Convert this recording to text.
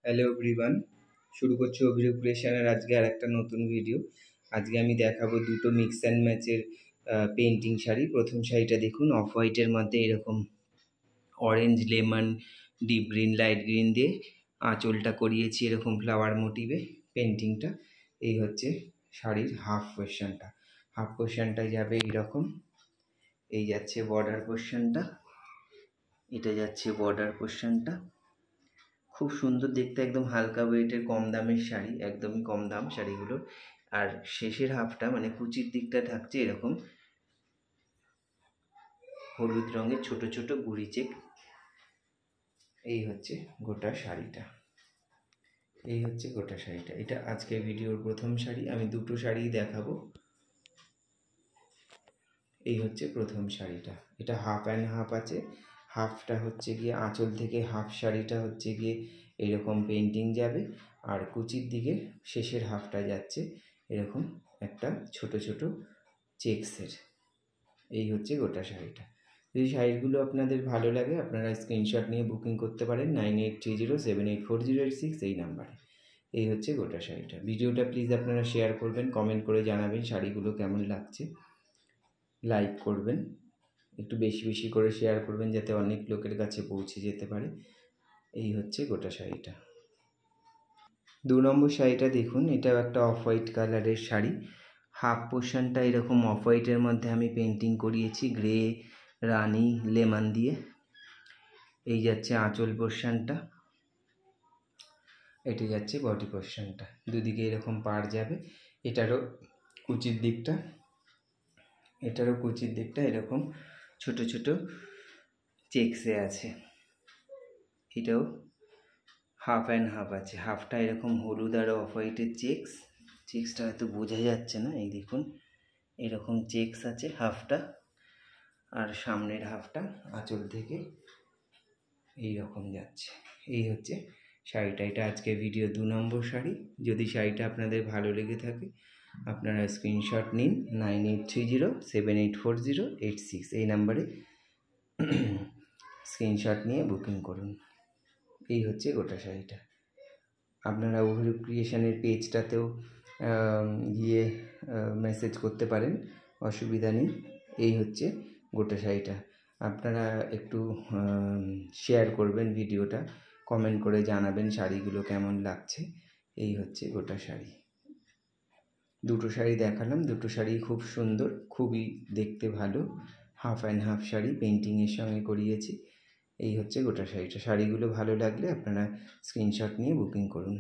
Hello everyone, শুরু করছি অভিরূপ ক্রিয়েশনের আজকে আর একটা নতুন ভিডিও। আজকে আমি দেখাবো দুটো মিক্স অ্যান্ড ম্যাচের পেন্টিং শাড়ি। প্রথম শাড়িটা দেখুন, অফ হোয়াইটের মধ্যে এরকম orange, lemon, deep green, light green দিয়ে আঁচলটা করিয়েছি এরকম ফ্লাওয়ার মোটিভে পেন্টিংটা। এই হচ্ছে শাড়ির হাফ পোর্শনটা। হাফ পোর্শনটায় যাবে এইরকম, এই যাচ্ছে বর্ডার পোর্শনটা, এটা যাচ্ছে বর্ডার পোর্শনটা। খুব সুন্দর দেখতে, একদম হালকা ওয়েটের কম দামের শাড়ি, একদমই কম দাম শাড়িগুলোর। আর শেষের হাফটা মানে কুচির দিকটা থাকছে এরকম হলুদ রঙের ছোট ছোট গুড়ি চেক। এই হচ্ছে গোটা শাড়িটা, এই হচ্ছে গোটা শাড়িটা। এটা আজকে ভিডিওর প্রথম শাড়ি, আমি দুটো শাড়ি দেখাবো। এই হচ্ছে প্রথম শাড়িটা, এটা হাফ অ্যান্ড হাফ আছে। হাফটা হচ্ছে গিয়ে আঁচল থেকে হাফ শাড়িটা হচ্ছে গিয়ে এরকম পেন্টিং যাবে, আর কুচির দিকে শেষের হাফটা যাচ্ছে এরকম একটা ছোট ছোট চেক্সের। এই হচ্ছে গোটা শাড়িটা। যদি শাড়িগুলো আপনাদের ভালো লাগে আপনারা স্ক্রিনশট নিয়ে বুকিং করতে পারেন 9830784086 এই নাম্বারে। এই হচ্ছে গোটা শাড়িটা। ভিডিওটা প্লিজ আপনারা শেয়ার করবেন, কমেন্ট করে জানাবেন শাড়িগুলো কেমন লাগছে, লাইক করবেন, একটু বেশি বেশি করে শেয়ার করবেন যাতে অনেক লোকের কাছে পৌঁছে যেতে পারে। এই হচ্ছে গোটা শাড়িটা। 2 নম্বর শাড়িটা দেখুন, এটাও একটা অফ হোয়াইট কালারের শাড়ি। হাফ পোর্শনটা এরকম অফ হোয়াইটের মধ্যে আমি পেন্টিং করিয়েছি গ্রে, রানি, লেমন দিয়ে। এই যাচ্ছে আঁচল পোর্শনটা, এটি যাচ্ছে বডি পোর্শনটা। দুদিকে এরকম পাড় যাবে। এটারও কুচির দিকটা এরকম ছোট ছোট চেক্সে আছে। এটাও হাফ অ্যান্ড হাফ আছে। হাফটা এরকম হলুদ আর অফ হোয়াইটের চেক্সটা হয়তো বোঝা যাচ্ছে না, এই দেখুন এরকম চেক্স আছে হাফটা, আর সামনের হাফটা আঁচল থেকে এই রকম যাচ্ছে। এই হচ্ছে শাড়িটা। এটা আজকে ভিডিও 2 নম্বর শাড়ি। যদি শাড়িটা আপনাদের ভালো লেগে থাকে আপনারা স্ক্রিনশট নিন 9830784086 এই নাম্বারে স্ক্রিনশট নিয়ে বুকিং করুন। এই হচ্ছে গোটা শাড়িটা। আপনারা অভিরূপ ক্রিয়েশনের পেজটাতেও গিয়ে মেসেজ করতে পারেন, অসুবিধা নেই। এই হচ্ছে গোটা শাড়িটা। আপনারা একটু শেয়ার করবেন ভিডিওটা, কমেন্ট করে জানাবেন শাড়িগুলো কেমন লাগছে। এই হচ্ছে গোটা শাড়ি। দুটো শাড়ি দেখালাম, দুটো শাড়ি খুব সুন্দর, খুবই দেখতে ভালো। হাফ অ্যান্ড হাফ শাড়ি পেন্টিংয়ের সঙ্গে করিয়েছি। এই হচ্ছে গোটা শাড়িটা। শাড়িগুলো ভালো লাগলে আপনারা স্ক্রিনশট নিয়ে বুকিং করুন।